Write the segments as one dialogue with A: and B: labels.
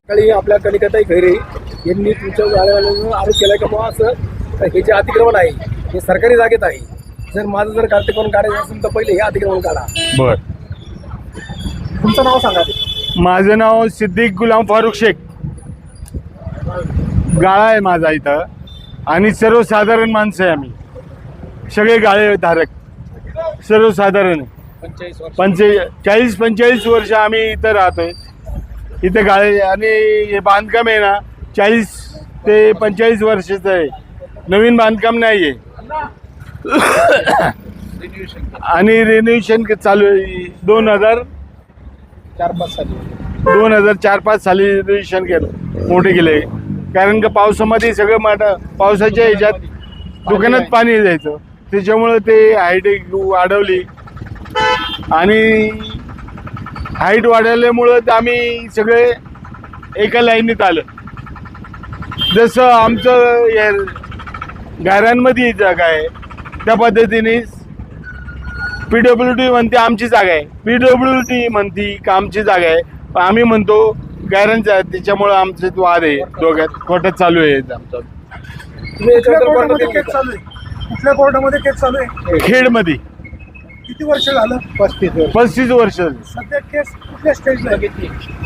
A: सकाळी आपल्या कलिकाताई खैरे यांनी तुमच्या गाड्यावाल्यांवर आरोप केलाय का बुवा असं हे जे अतिक्रमण आहे हे सरकारी जागेत आहे. जर माझं जर अतिक्रमण काढायचं असेल तर पहिले हे अतिक्रमण काढा.
B: बर,
A: तुमचं नाव सांगा.
B: माझं नाव सिद्दीक गुलाम फारुख शेख. गाळा आहे माझा इथं आणि सर्वसाधारण माणसं आहे आम्ही. सगळे गाळे धारक सर्वसाधारण 45 वर्ष आम्ही इथं राहतोय. इथं गाळे आणि हे बांधकाम आहे ना 40 ते 45 वर्षाचं आहे. नवीन बांधकाम नाही आहे आणि रिन्युएशन चालू आहे. 2004-5 साली रिन्युएशन केलं, मोठे केले. कारण का पावसामध्ये सगळं पावसाच्या ह्याच्यात दुकानात पाणी जायचं, त्याच्यामुळं ते हाईट वाढवली आणि हाईट वाढवल्यामुळं आम्ही सगळे एका लाईनीत आलं. जसं आमचं गाऱ्यांमध्ये जागा आहे त्या पद्धतीने PWD म्हणते आमची जागा आहे, PWD म्हणते का आमची जागा आहे. आम्ही म्हणतो गाऱ्यांचा आहे, त्याच्यामुळं आमचे वाद आहे, दोघात कोर्टात चालू आहे आमचं.
A: कुठल्या कोर्टामध्ये केस चालू आहे?
B: खेडमध्ये.
A: किती वर्ष झालं?
B: 35 वर्ष.
A: सध्या केस कुठल्या स्टेजला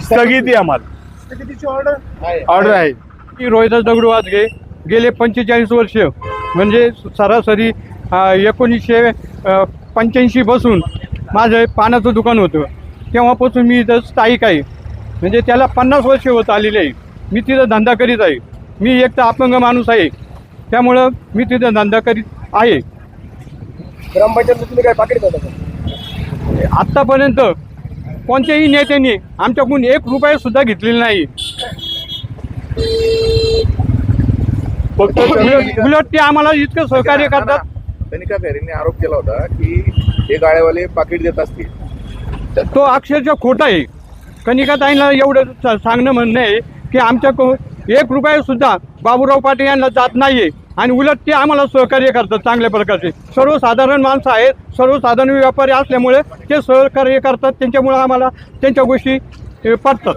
B: स्थगिती आम्हाला
A: स्थगितीची ऑर्डर
B: आहे.
C: मी रोहिदास दगडू वाजगे गेले 45 वर्ष म्हणजे सरासरी 1985 पासून माझं पानाचं दुकान होतं. तेव्हापासून मी इथं स्थायिक आहे, म्हणजे त्याला 50 वर्ष होत आलेले आहे. मी तिथं धंदा करीत आहे. मी एक तर अपंग माणूस आहे, त्यामुळं मी तिथं धंदा करीत आहे.
A: ग्रामपंचायत तुम्ही काय पाकिट देता?
C: आत्तापर्यंत कोणत्याही नेत्यांनी आमच्याकडून 1 रुपया सुद्धा घेतलेला नाही. उलट ते आम्हाला इतकं सहकार्य करतात.
D: कनिका खैरेंनी आरोप केला होता की हे गाळेवाले पाकिट देत असतील.
C: तो अक्षरशः खोटा आहे. कनिकाताईंना एवढं सांगणं म्हणणं आहे की आमच्याकडून 1 रुपया सुद्धा बाबूराव पाटील यांना जात नाही आहे आणि उलट ते आम्हाला सहकार्य करतात चांगल्या प्रकारचे. सर्वसाधारण माणसं आहेत, सर्वसाधारण व्यापारी असल्यामुळे ते सहकार्य करतात. त्यांच्यामुळे आम्हाला त्यांच्या गोष्टी पटतात.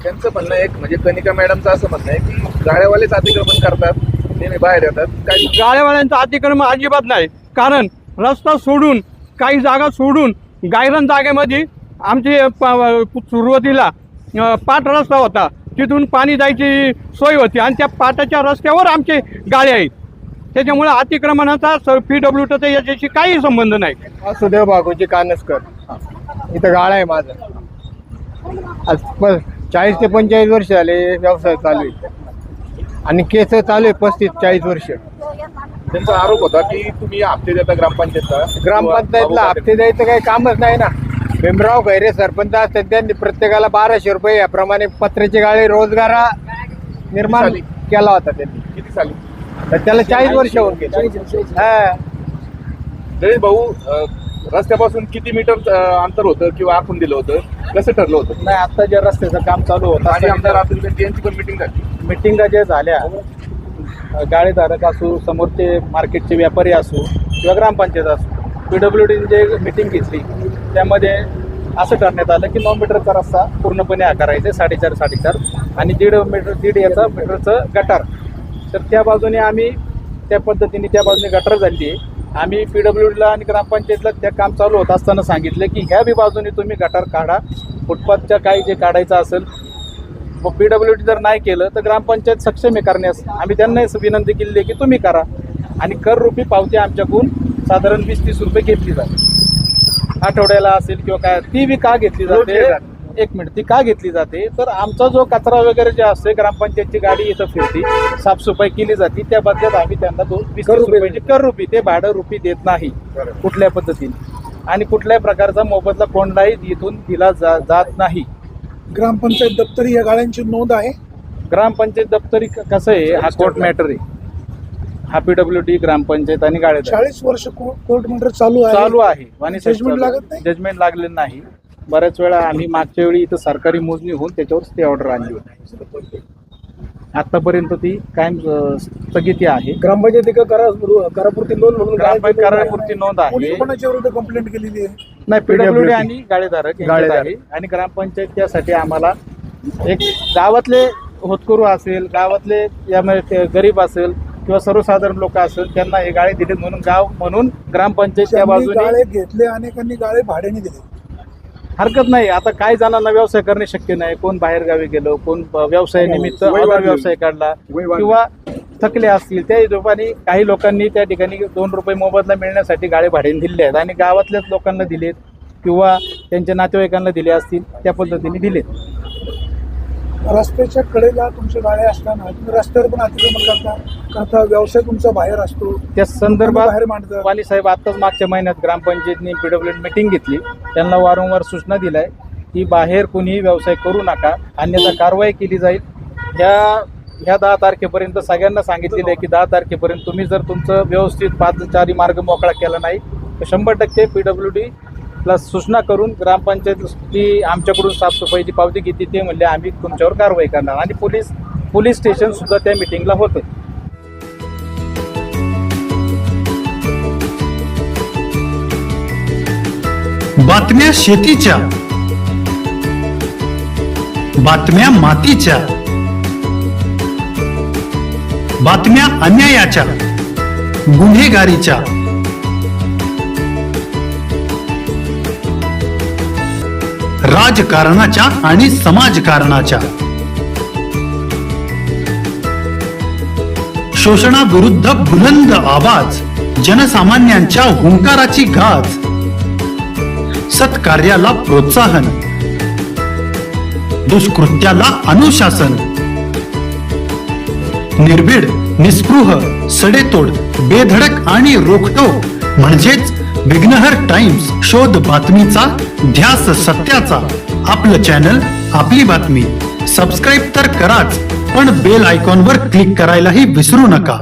D: त्यांचं म्हणणं एक म्हणजे कनिका मॅडमचं असं म्हणणं आहे की गाळेवालेच अतिक्रमण करतात, नेहमी बाहेर येतात. काय
C: गाळेवाल्यांचं अतिक्रमण अजिबात नाही. कारण रस्ता सोडून काही जागा सोडून गायरन जागेमध्ये आमची सुरुवातीला पाट रस्ता होता, तिथून पाणी जायची सोय होती आणि त्या पाटाच्या रस्त्यावर आमचे गाळे आहेत. त्याच्यामुळे अतिक्रमणाचा PWDचा याच्याशी काही संबंध नाही.
E: सुदेव बागोजी कानसकर, इथं गाळा आहे माझा. आज 40 ते 45 वर्ष झाले व्यवसाय चालू आहे आणि केस चालू आहे 35-40 वर्ष.
D: त्यांचा आरोप होता की तुम्ही हप्ते देता
E: ग्रामपंचायतला हप्ते द्यायचं काही कामच नाही ना. भीमराव खैरे सरपंच असतात, त्यांनी प्रत्येकाला 1200 रुपये याप्रमाणे पत्र्याचे गाळे रोजगार निर्माण केला होता त्यांनी.
D: किती साली?
E: तर त्याला 40 वर्ष होऊन गेले. हा,
D: जयेश भाऊ, रस्त्यापासून किती मीटर अंतर होतं किंवा आखून दिलं होतं, कसं ठरलं होतं?
E: नाही, आता जे रस्त्याचं काम चालू होतं
D: आणि आमदार अतुल बेनके यांची पण मिटिंग झाली.
E: मिटिंगा जे झाल्या, गाळेधारक असो, समोरचे मार्केटचे व्यापारी असो किंवा ग्रामपंचायत असो, PWD जे मिटिंग घेतली त्यामध्ये असं करण्यात आलं की 9 मीटरचा रस्ता पूर्णपणे करायचा, 4.5 आणि 1.5 याचा मीटरचं गटार. तर त्या बाजूने आम्ही त्या पद्धतीने त्या बाजूने गटार झाली आहे. आम्ही PWDला आणि ग्रामपंचायतला त्या काम चालू होत असताना सांगितलं की ह्या बी बाजूने तुम्ही गटार काढा, फुटपाथच्या काही जे काढायचं असेल. मग PWD जर नाही केलं तर ग्रामपंचायत सक्षम आहे करण्यास. आम्ही त्यांना विनंती केली आहे की तुम्ही करा आणि कर रूपी पावती आमच्याकडून साधारण 20-30 रुपये घेतली जाते आठवड्याला असेल किंवा काय. ती बी का घेतली जाते? 1 मिनिट, ती का घेतली जाते तर आमचा जो कचरा वगैरे जे असते, ग्रामपंचायतची गाडी इथं फिरती, साफसफाई केली जाते, त्या बदल्यात आम्ही त्यांना 20-30 रुपयाची कर रुपी, ते भाडं रुपी देत नाही कुठल्या पद्धतीने. आणि कुठल्याही प्रकारचा मोबदला कोणलाही इथून दिला जात नाही.
A: ग्रामपंचायत दप्तरी या गाड्यांची नोंद आहे.
C: ग्रामपंचायत दप्तरी कसं आहे, हा कोर्ट मॅटर आहे. हा PWD ग्रामपंचायत आणि गाड्या
A: 40 वर्ष कोर्ट मॅटर चालू आहे
C: आणि
A: जजमेंट लागत नाही.
C: जजमेंट लागलेलं नाही. बऱ्याच वेळा आम्ही मागच्या वेळी इथं सरकारी मोजणी होऊन त्याच्यावर स्टे ऑर्डर आणली होती. आतापर्यंत ती कायम स्थगिती आहे.
A: ग्रामपंचायती करापुरती नोंद म्हणून
C: करापुरती नोंद आहे.
A: कोणाच्या विरुद्ध कंप्लेंट केलेली आहे?
C: नाही, PWD आणि गाळेधारक आहे आणि ग्रामपंचायत त्यासाठी आम्हाला
E: एक गावातले होतकरू असेल, गावातले यामध्ये गरीब असेल किंवा सर्वसाधारण लोक असेल, त्यांना हे गाळे दिले म्हणून गाव म्हणून ग्रामपंचायत त्या
F: त्यांनी
E: बाजूने
F: गाळे घेतले, अनेकांनी गाळे भाड्याने दिले.
E: हरकत नाही. आता काही जणांना व्यवसाय करणे शक्य नाही, कोण बाहेर गावी गेलो, कोण व्यवसाय निमित्त अदर व्यवसाय काढला किंवा थकले असतील, त्या हिशोबाने काही लोकांनी त्या ठिकाणी 2 रुपये मोबदला मिळण्यासाठी गाळे भाड्याने दिले आहेत आणि गावातल्याच लोकांना दिलेत किंवा त्यांच्या नातेवाईकांना दिले असतील, त्या पद्धतीने दिलेत.
F: रस्त्याच्या कडेला तुमचे गाळे असताना तुम्ही रस्त्यावर पण अतिक्रमण करता, व्यवसाय तुमचा बाहेर असतो,
E: त्या संदर्भात
F: बाहेर मांडतात.
E: वाली साहेब आत्ताच मागच्या महिन्यात ग्रामपंचायतने PWD मीटिंग घेतली, त्यांना वारंवार सूचना दिलाय की बाहेर कोणीही व्यवसाय करू नका, अन्यथा कारवाई केली जाईल. ह्या 10 तारखेपर्यंत सगळ्यांना सांगितलेलं आहे की 10 तारखेपर्यंत तुम्ही जर तुमचं व्यवस्थित पादचारी मार्ग मोकळा केला नाही तर 100% PWD प्लस सूचना करून ग्रामपंचायत ती आमच्याकडून साफसफाईची पावती घेते, ते म्हणले आम्ही तुमच्यावर कारवाई करणार. आणि पोलीस स्टेशन सुद्धा त्या मिटिंगला होतं.
G: बातम्या शेतीच्या, बातम्या मातीच्या, बातम्या अन्यायाच्या, गुन्हेगारीच्या, राजकारणाच्या आणि समाजकारणाच्या, शोषणाविरुद्ध बुलंद आवाज, जनसामान्यांच्या हुंकाराची गाज, सत्कार्याला प्रोत्साहन, दुष्कृत्याला अनुशासन, निर्भीड, निस्पृह, सडेतोड, बेधडक आणि रोखटोक म्हणजेच विघ्नहर टाइम्स. शोध बातमीचा, ध्यास सत्याचा. आपलं चॅनल, आपली बातमी. सबस्क्राईब तर कराच, पण बेल आयकॉनवर क्लिक करायलाही विसरू नका.